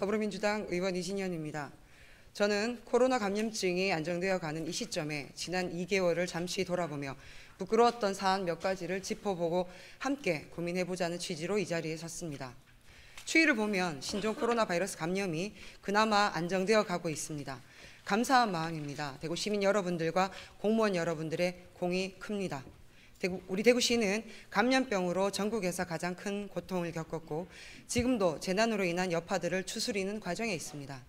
더불어민주당 의원 이진현입니다. 저는 코로나 감염증이 안정되어 가는 이 시점에 지난 2개월을 잠시 돌아보며 부끄러웠던 사안 몇 가지를 짚어보고 함께 고민해보자는 취지로 이 자리에 섰습니다. 추이를 보면 신종 코로나 바이러스 감염이 그나마 안정되어 가고 있습니다. 감사한 마음입니다. 대구 시민 여러분들과 공무원 여러분들의 공이 큽니다. 우리 대구시는 감염병으로 전국에서 가장 큰 고통을 겪었고 지금도 재난으로 인한 여파들을 추스리는 과정에 있습니다.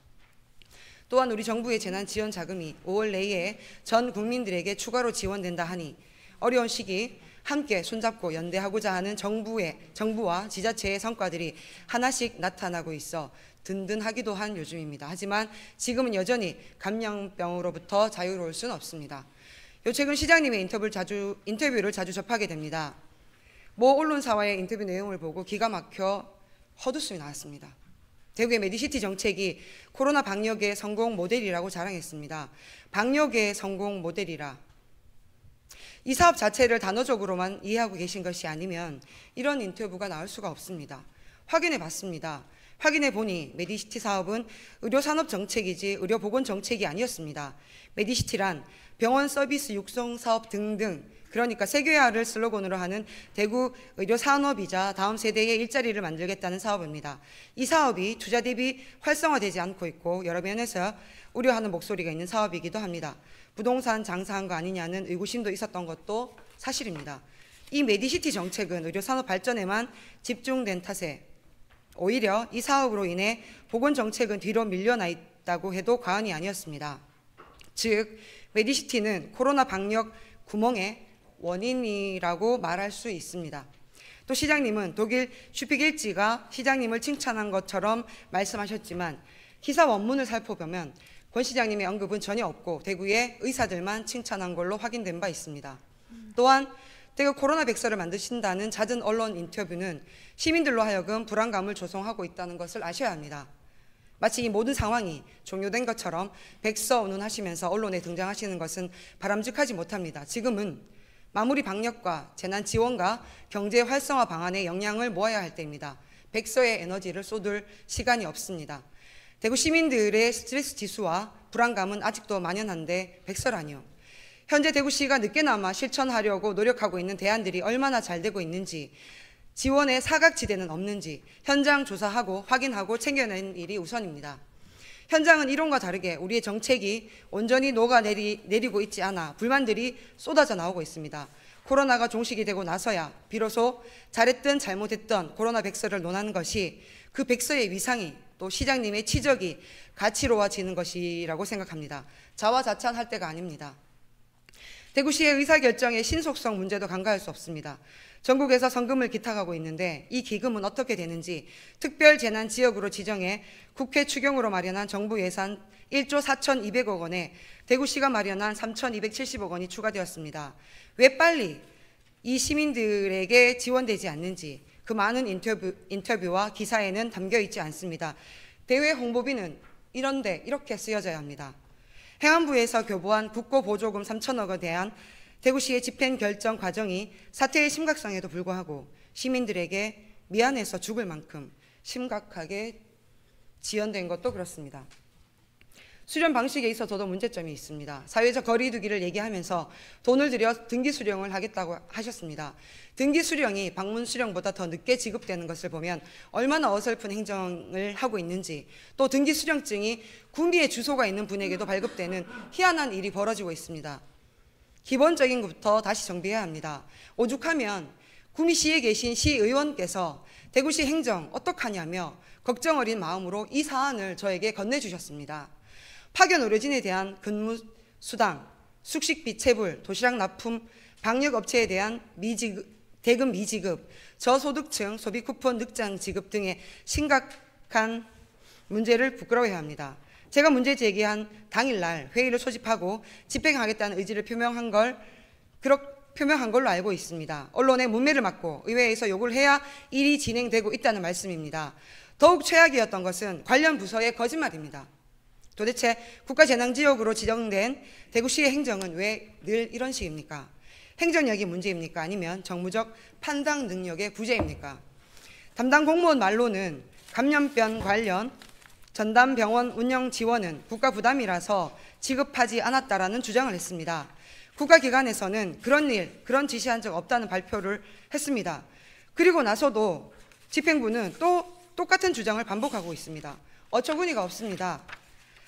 또한 우리 정부의 재난 지원 자금이 5월 내에 전 국민들에게 추가로 지원된다 하니 어려운 시기 함께 손잡고 연대하고자 하는 정부와 지자체의 성과들이 하나씩 나타나고 있어 든든하기도 한 요즘입니다. 하지만 지금은 여전히 감염병으로부터 자유로울 수는 없습니다. 최근 시장님의 인터뷰를 자주 접하게 됩니다. 모 언론사와의 인터뷰 내용을 보고 기가 막혀 헛웃음이 나왔습니다. 대구의 메디시티 정책이 코로나 방역의 성공 모델이라고 자랑했습니다. 방역의 성공 모델이라. 이 사업 자체를 단어적으로만 이해하고 계신 것이 아니면 이런 인터뷰가 나올 수가 없습니다. 확인해 봤습니다. 확인해 보니 메디시티 사업은 의료산업 정책이지 의료보건정책이 아니었습니다. 메디시티란 병원 서비스 육성 사업 등등, 그러니까 세계화를 슬로건으로 하는 대구 의료산업이자 다음 세대의 일자리를 만들겠다는 사업입니다. 이 사업이 투자 대비 활성화되지 않고 있고 여러 면에서 우려하는 목소리가 있는 사업이기도 합니다. 부동산 장사한 거 아니냐는 의구심도 있었던 것도 사실입니다. 이 메디시티 정책은 의료산업 발전에만 집중된 탓에 오히려 이 사업으로 인해 보건정책은 뒤로 밀려나 있다고 해도 과언이 아니었습니다. 즉 메디시티는 코로나 방역 구멍의 원인이라고 말할 수 있습니다. 또 시장님은 독일 슈피겔지가 시장님을 칭찬한 것처럼 말씀하셨지만 기사 원문을 살펴보면 권 시장님의 언급은 전혀 없고 대구의 의사들만 칭찬한 걸로 확인된 바 있습니다. 또한 대구 코로나 백서를 만드신다는 잦은 언론 인터뷰는 시민들로 하여금 불안감을 조성하고 있다는 것을 아셔야 합니다. 마치 이 모든 상황이 종료된 것처럼 백서 운운하시면서 언론에 등장하시는 것은 바람직하지 못합니다. 지금은 마무리 방역과 재난 지원과 경제 활성화 방안에 역량을 모아야 할 때입니다. 백서에 에너지를 쏟을 시간이 없습니다. 대구 시민들의 스트레스 지수와 불안감은 아직도 만연한데 백서라니요. 현재 대구시가 늦게나마 실천하려고 노력하고 있는 대안들이 얼마나 잘 되고 있는지, 지원의 사각지대는 없는지 현장 조사하고 확인하고 챙겨내는 일이 우선입니다. 현장은 이론과 다르게 우리의 정책이 온전히 녹아내리고 있지 않아 불만들이 쏟아져 나오고 있습니다. 코로나가 종식이 되고 나서야 비로소 잘했든 잘못했든 코로나 백서를 논하는 것이 그 백서의 위상이 또 시장님의 치적이 가치로워지는 것이라고 생각합니다. 자화자찬할 때가 아닙니다. 대구시의 의사결정의 신속성 문제도 간과할 수 없습니다. 전국에서 성금을 기탁하고 있는데 이 기금은 어떻게 되는지 특별재난지역으로 지정해 국회 추경으로 마련한 정부 예산 1조 4,200억 원에 대구시가 마련한 3,270억 원이 추가되었습니다. 왜 빨리 이 시민들에게 지원되지 않는지 그 많은 인터뷰와 기사에는 담겨 있지 않습니다. 대외 홍보비는 이런데 이렇게 쓰여져야 합니다. 행안부에서 교부한 국고보조금 3천억 원에 대한 대구시의 집행 결정 과정이 사태의 심각성에도 불구하고 시민들에게 미안해서 죽을 만큼 심각하게 지연된 것도 그렇습니다. 수령 방식에 있어서도 문제점이 있습니다. 사회적 거리 두기를 얘기하면서 돈을 들여 등기 수령을 하겠다고 하셨습니다. 등기 수령이 방문 수령보다 더 늦게 지급되는 것을 보면 얼마나 어설픈 행정을 하고 있는지, 또 등기 수령증이 구미의 주소가 있는 분에게도 발급되는 희한한 일이 벌어지고 있습니다. 기본적인 것부터 다시 정비해야 합니다. 오죽하면 구미시에 계신 시의원께서 대구시 행정 어떡하냐며 걱정 어린 마음으로 이 사안을 저에게 건네주셨습니다. 파견 의료진에 대한 근무 수당, 숙식비 체불, 도시락 납품, 방역업체에 대한 대금 미지급, 저소득층 소비 쿠폰 늑장 지급 등의 심각한 문제를 부끄러워해야 합니다. 제가 문제 제기한 당일날 회의를 소집하고 집행하겠다는 의지를 표명한 걸로 알고 있습니다. 언론의 문매를 막고 의회에서 요구를 해야 일이 진행되고 있다는 말씀입니다. 더욱 최악이었던 것은 관련 부서의 거짓말입니다. 도대체 국가재난지역으로 지정된 대구시의 행정은 왜 늘 이런 식입니까? 행정력이 문제입니까? 아니면 정무적 판단 능력의 부재입니까? 담당 공무원 말로는 감염병 관련 전담병원 운영 지원은 국가 부담이라서 지급하지 않았다라는 주장을 했습니다. 국가기관에서는 그런 지시한 적 없다는 발표를 했습니다. 그리고 나서도 집행부는 또 똑같은 주장을 반복하고 있습니다. 어처구니가 없습니다.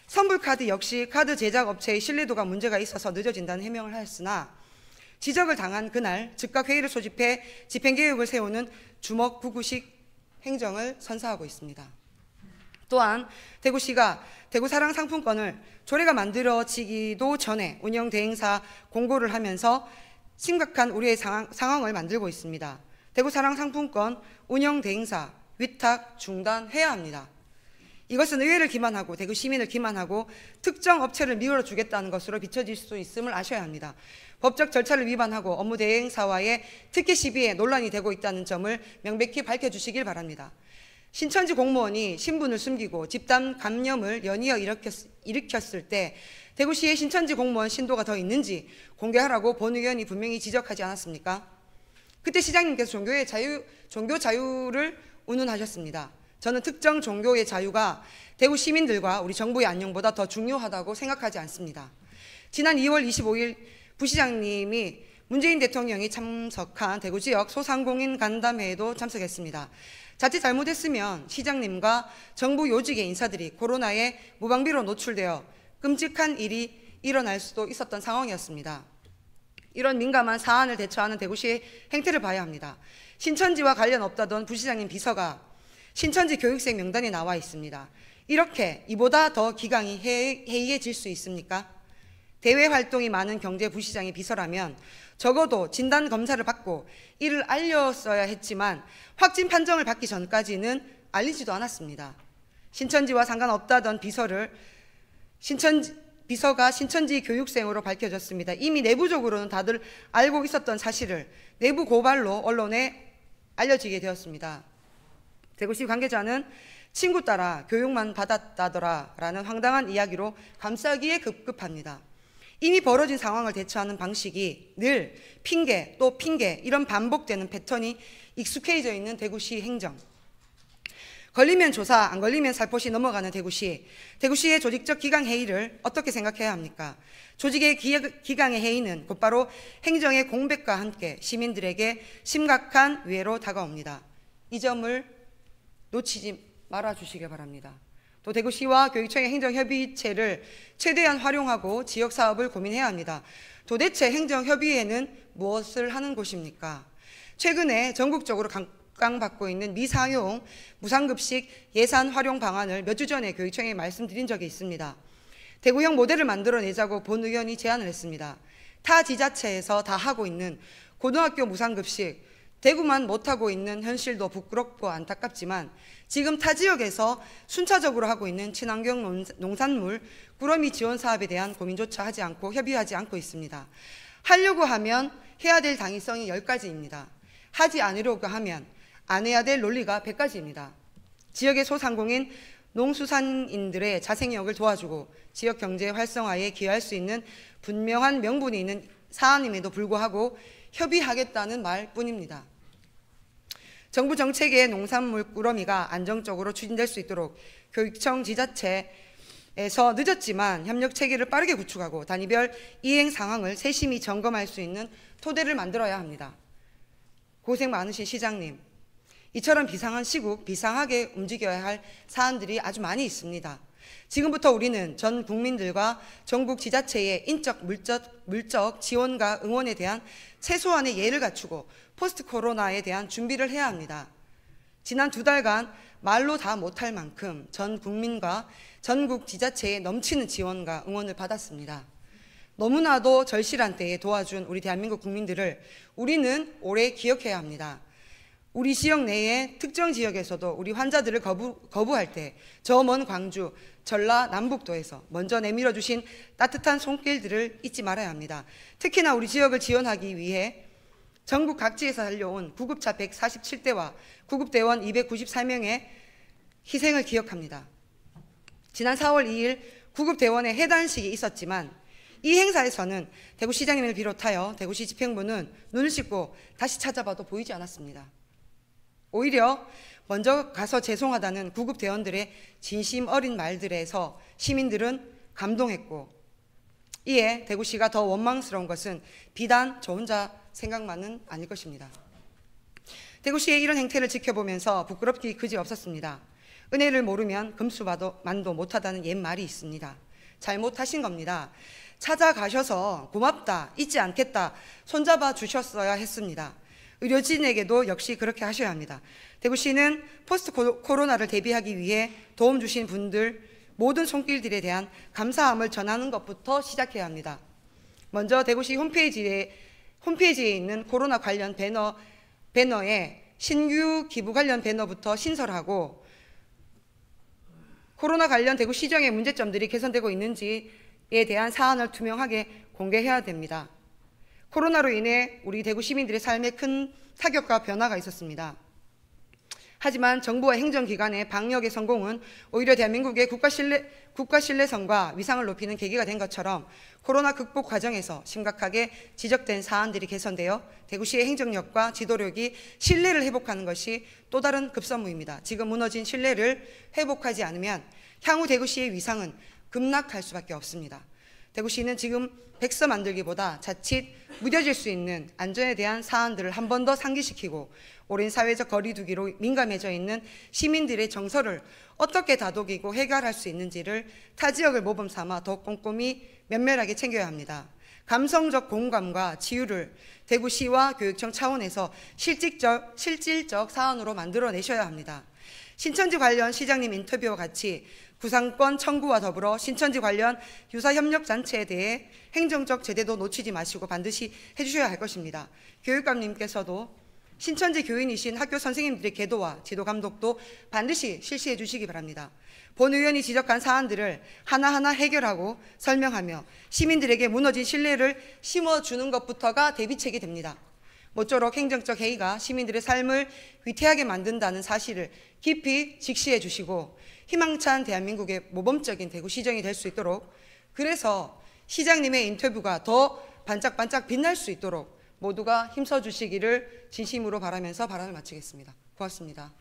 선불카드 역시 카드 제작 업체의 신뢰도가 문제가 있어서 늦어진다는 해명을 하였으나 지적을 당한 그날 즉각 회의를 소집해 집행계획을 세우는 주먹구구식 행정을 선사하고 있습니다. 또한 대구시가 대구사랑 상품권을 조례가 만들어지기도 전에 운영 대행사 공고를 하면서 심각한 우려의 상황을 만들고 있습니다. 대구사랑 상품권 운영 대행사 위탁 중단해야 합니다. 이것은 의회를 기만하고 대구 시민을 기만하고 특정 업체를 밀어주겠다는 것으로 비춰질 수 있음을 아셔야 합니다. 법적 절차를 위반하고 업무 대행사와의 특혜 시비에 논란이 되고 있다는 점을 명백히 밝혀주시길 바랍니다. 신천지 공무원이 신분을 숨기고 집단 감염을 연이어 일으켰을 때 대구시의 신천지 공무원 신도가 더 있는지 공개하라고 본 의원이 분명히 지적하지 않았습니까? 그때 시장님께서 종교 자유를 운운하셨습니다. 저는 특정 종교의 자유가 대구 시민들과 우리 정부의 안녕보다 더 중요하다고 생각하지 않습니다. 지난 2월 25일 부시장님이 문재인 대통령이 참석한 대구 지역 소상공인 간담회에도 참석했습니다. 자칫 잘못했으면 시장님과 정부 요직의 인사들이 코로나에 무방비로 노출되어 끔찍한 일이 일어날 수도 있었던 상황이었습니다. 이런 민감한 사안을 대처하는 대구시의 행태를 봐야 합니다. 신천지와 관련 없다던 부시장님 비서가 신천지 교육생 명단에 나와 있습니다. 이렇게 이보다 더 기강이 해이해질 수 있습니까? 대외 활동이 많은 경제부시장의 비서라면 적어도 진단검사를 받고 이를 알렸어야 했지만 확진 판정을 받기 전까지는 알리지도 않았습니다. 신천지와 상관없다던 비서가 신천지 교육생으로 밝혀졌습니다. 이미 내부적으로는 다들 알고 있었던 사실을 내부 고발로 언론에 알려지게 되었습니다. 대구시 관계자는 친구 따라 교육만 받았다더라 라는 황당한 이야기로 감싸기에 급급합니다. 이미 벌어진 상황을 대처하는 방식이 늘 핑계 또 핑계 이런 반복되는 패턴이 익숙해져 있는 대구시 행정. 걸리면 조사, 안 걸리면 살포시 넘어가는 대구시. 대구시의 조직적 기강 해이를 어떻게 생각해야 합니까? 조직의 기강의 해이는 곧바로 행정의 공백과 함께 시민들에게 심각한 위해로 다가옵니다. 이 점을 놓치지 말아주시기 바랍니다. 또 대구시와 교육청의 행정협의체를 최대한 활용하고 지역사업을 고민해야 합니다. 도대체 행정협의회는 무엇을 하는 곳입니까? 최근에 전국적으로 각광받고 있는 미사용 무상급식 예산 활용 방안을 몇 주 전에 교육청에 말씀드린 적이 있습니다. 대구형 모델을 만들어내자고 본 의원이 제안을 했습니다. 타 지자체에서 다 하고 있는 고등학교 무상급식, 대구만 못하고 있는 현실도 부끄럽고 안타깝지만 지금 타 지역에서 순차적으로 하고 있는 친환경 농산물 꾸러미 지원 사업에 대한 고민조차 하지 않고 협의하지 않고 있습니다. 하려고 하면 해야 될 당위성이 10가지입니다. 하지 않으려고 하면 안 해야 될 논리가 100가지입니다. 지역의 소상공인 농수산인들의 자생력을 도와주고 지역 경제 활성화에 기여할 수 있는 분명한 명분이 있는 사안임에도 불구하고 협의하겠다는 말뿐입니다. 정부 정책의 농산물 꾸러미가 안정적으로 추진될 수 있도록 교육청 지자체에서 늦었지만 협력 체계를 빠르게 구축하고 단위별 이행 상황을 세심히 점검할 수 있는 토대를 만들어야 합니다. 고생 많으신 시장님, 이처럼 비상한 시국 비상하게 움직여야 할 사안들이 아주 많이 있습니다. 지금부터 우리는 전 국민들과 전국 지자체의 인적, 물적 지원과 응원에 대한 최소한의 예를 갖추고 포스트 코로나에 대한 준비를 해야 합니다. 지난 2달간 말로 다 못할 만큼 전 국민과 전국 지자체의 넘치는 지원과 응원을 받았습니다. 너무나도 절실한 때에 도와준 우리 대한민국 국민들을 우리는 오래 기억해야 합니다. 우리 지역 내의 특정 지역에서도 우리 환자들을 거부할 때 저 먼 광주, 전라, 남북도에서 먼저 내밀어 주신 따뜻한 손길들을 잊지 말아야 합니다. 특히나 우리 지역을 지원하기 위해 전국 각지에서 달려온 구급차 147대와 구급대원 294명의 희생을 기억합니다. 지난 4월 2일 구급대원의 해단식이 있었지만 이 행사에서는 대구시장님을 비롯하여 대구시 집행부는 눈을 씻고 다시 찾아봐도 보이지 않았습니다. 오히려 먼저 가서 죄송하다는 구급 대원들의 진심 어린 말들에서 시민들은 감동했고, 이에 대구시가 더 원망스러운 것은 비단 저 혼자 생각만은 아닐 것입니다. 대구시의 이런 행태를 지켜보면서 부끄럽기 그지없었습니다. 은혜를 모르면 금수만도 못하다는 옛말이 있습니다. 잘못하신 겁니다. 찾아가셔서 고맙다, 잊지 않겠다, 손잡아 주셨어야 했습니다. 의료진에게도 역시 그렇게 하셔야 합니다. 대구시는 포스트 코로나를 대비하기 위해 도움 주신 분들 모든 손길들에 대한 감사함을 전하는 것부터 시작해야 합니다. 먼저 대구시 홈페이지에 있는 코로나 관련 배너에 신규 기부 관련 배너부터 신설하고, 코로나 관련 대구시정의 문제점들이 개선되고 있는지에 대한 사안을 투명하게 공개해야 됩니다. 코로나로 인해 우리 대구 시민들의 삶에 큰 타격과 변화가 있었습니다. 하지만 정부와 행정기관의 방역의 성공은 오히려 대한민국의 국가 신뢰성과 위상을 높이는 계기가 된 것처럼 코로나 극복 과정에서 심각하게 지적된 사안들이 개선되어 대구시의 행정력과 지도력이 신뢰를 회복하는 것이 또 다른 급선무입니다. 지금 무너진 신뢰를 회복하지 않으면 향후 대구시의 위상은 급락할 수밖에 없습니다. 대구시는 지금 백서 만들기보다 자칫 무뎌질 수 있는 안전에 대한 사안들을 한 번 더 상기시키고, 오랜 사회적 거리두기로 민감해져 있는 시민들의 정서를 어떻게 다독이고 해결할 수 있는지를 타 지역을 모범 삼아 더 꼼꼼히 면밀하게 챙겨야 합니다. 감성적 공감과 치유를 대구시와 교육청 차원에서 실질적 사안으로 만들어내셔야 합니다. 신천지 관련 시장님 인터뷰와 같이 구상권 청구와 더불어 신천지 관련 유사협력단체에 대해 행정적 제대도 놓치지 마시고 반드시 해주셔야 할 것입니다. 교육감님께서도 신천지 교인이신 학교 선생님들의 계도와 지도 감독도 반드시 실시해 주시기 바랍니다. 본 의원이 지적한 사안들을 하나하나 해결하고 설명하며 시민들에게 무너진 신뢰를 심어주는 것부터가 대비책이 됩니다. 모쪼록 행정적 해이가 시민들의 삶을 위태하게 만든다는 사실을 깊이 직시해 주시고 희망찬 대한민국의 모범적인 대구시정이 될 수 있도록, 그래서 시장님의 인터뷰가 더 반짝반짝 빛날 수 있도록 모두가 힘써 주시기를 진심으로 바라면서 발언을 마치겠습니다. 고맙습니다.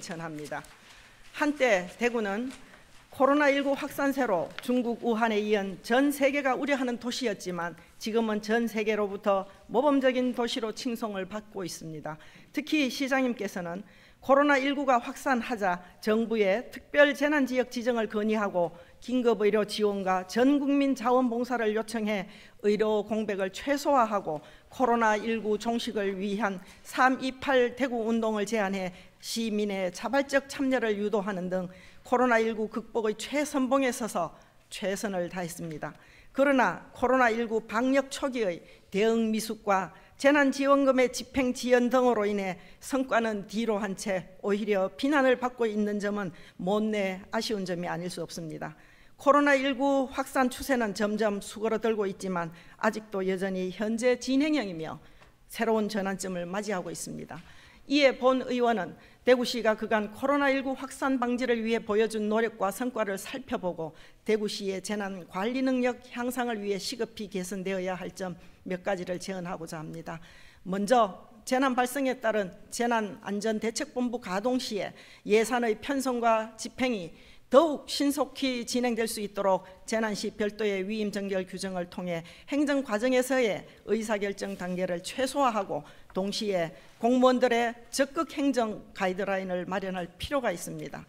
전합니다. 한때 대구는 코로나19 확산세로 중국 우한에 이은 전 세계가 우려하는 도시였지만 지금은 전 세계로부터 모범적인 도시로 칭송을 받고 있습니다. 특히 시장님께서는 코로나19가 확산하자 정부의 특별재난지역 지정을 건의하고 긴급의료 지원과 전국민 자원봉사를 요청해 의료 공백을 최소화하고 코로나19 종식을 위한 3.28 대구운동을 제안해 시민의 자발적 참여를 유도하는 등 코로나19 극복의 최선봉에 서서 최선을 다했습니다. 그러나 코로나19 방역 초기의 대응 미숙과 재난지원금의 집행 지연 등으로 인해 성과는 뒤로 한 채 오히려 비난을 받고 있는 점은 못내 아쉬운 점이 아닐 수 없습니다. 코로나19 확산 추세는 점점 수그러들고 있지만 아직도 여전히 현재 진행형이며 새로운 전환점을 맞이하고 있습니다. 이에 본 의원은 대구시가 그간 코로나19 확산 방지를 위해 보여준 노력과 성과를 살펴보고 대구시의 재난 관리 능력 향상을 위해 시급히 개선되어야 할 점 몇 가지를 제언하고자 합니다. 먼저 재난 발생에 따른 재난안전대책본부 가동 시에 예산의 편성과 집행이 더욱 신속히 진행될 수 있도록 재난시 별도의 위임 정결 규정을 통해 행정 과정에서의 의사결정 단계를 최소화하고 동시에 공무원들의 적극 행정 가이드라인을 마련할 필요가 있습니다.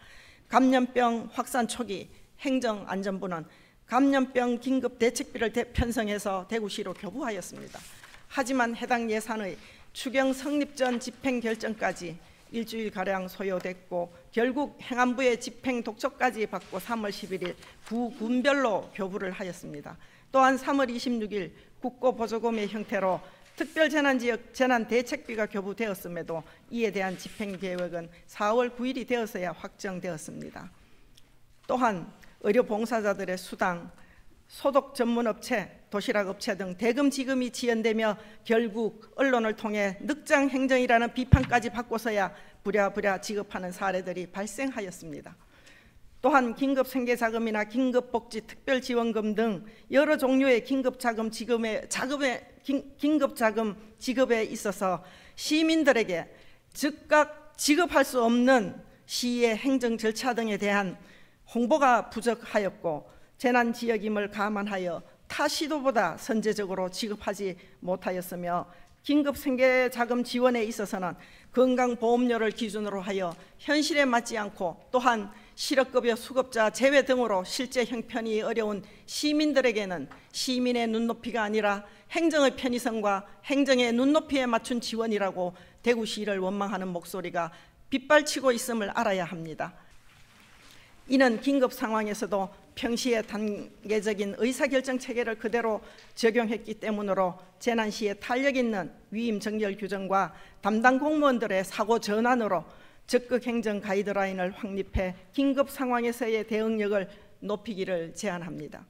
감염병 확산 초기 행정안전부는 감염병 긴급대책비를 편성해서 대구시로 교부하였습니다. 하지만 해당 예산의 추경 성립 전 집행 결정까지 일주일가량 소요됐고 결국 행안부의 집행 독촉까지 받고 3월 11일 부군별로 교부를 하였습니다. 또한 3월 26일 국고보조금의 형태로 특별재난지역 재난대책비가 교부되었음에도 이에 대한 집행계획은 4월 9일이 되어서야 확정되었습니다. 또한 의료봉사자들의 수당, 소독 전문업체, 도시락업체 등 대금 지급이 지연되며 결국 언론을 통해 늑장 행정이라는 비판까지 받고서야 부랴부랴 지급하는 사례들이 발생하였습니다. 또한 긴급생계자금이나 긴급복지특별지원금 등 여러 종류의 긴급자금 지급에 있어서 시민들에게 즉각 지급할 수 없는 시의 행정 절차 등에 대한 홍보가 부족하였고 재난지역임을 감안하여 타 시도보다 선제적으로 지급하지 못하였으며 긴급생계자금 지원에 있어서는 건강보험료를 기준으로 하여 현실에 맞지 않고 또한 실업급여 수급자 제외 등으로 실제 형편이 어려운 시민들에게는 시민의 눈높이가 아니라 행정의 편의성과 행정의 눈높이에 맞춘 지원이라고 대구시를 원망하는 목소리가 빗발치고 있음을 알아야 합니다. 이는 긴급 상황에서도 평시에 단계적인 의사결정 체계를 그대로 적용했기 때문으로 재난 시에 탄력 있는 위임 정렬 규정과 담당 공무원들의 사고 전환으로 적극 행정 가이드라인을 확립해 긴급 상황에서의 대응력을 높이기를 제안합니다.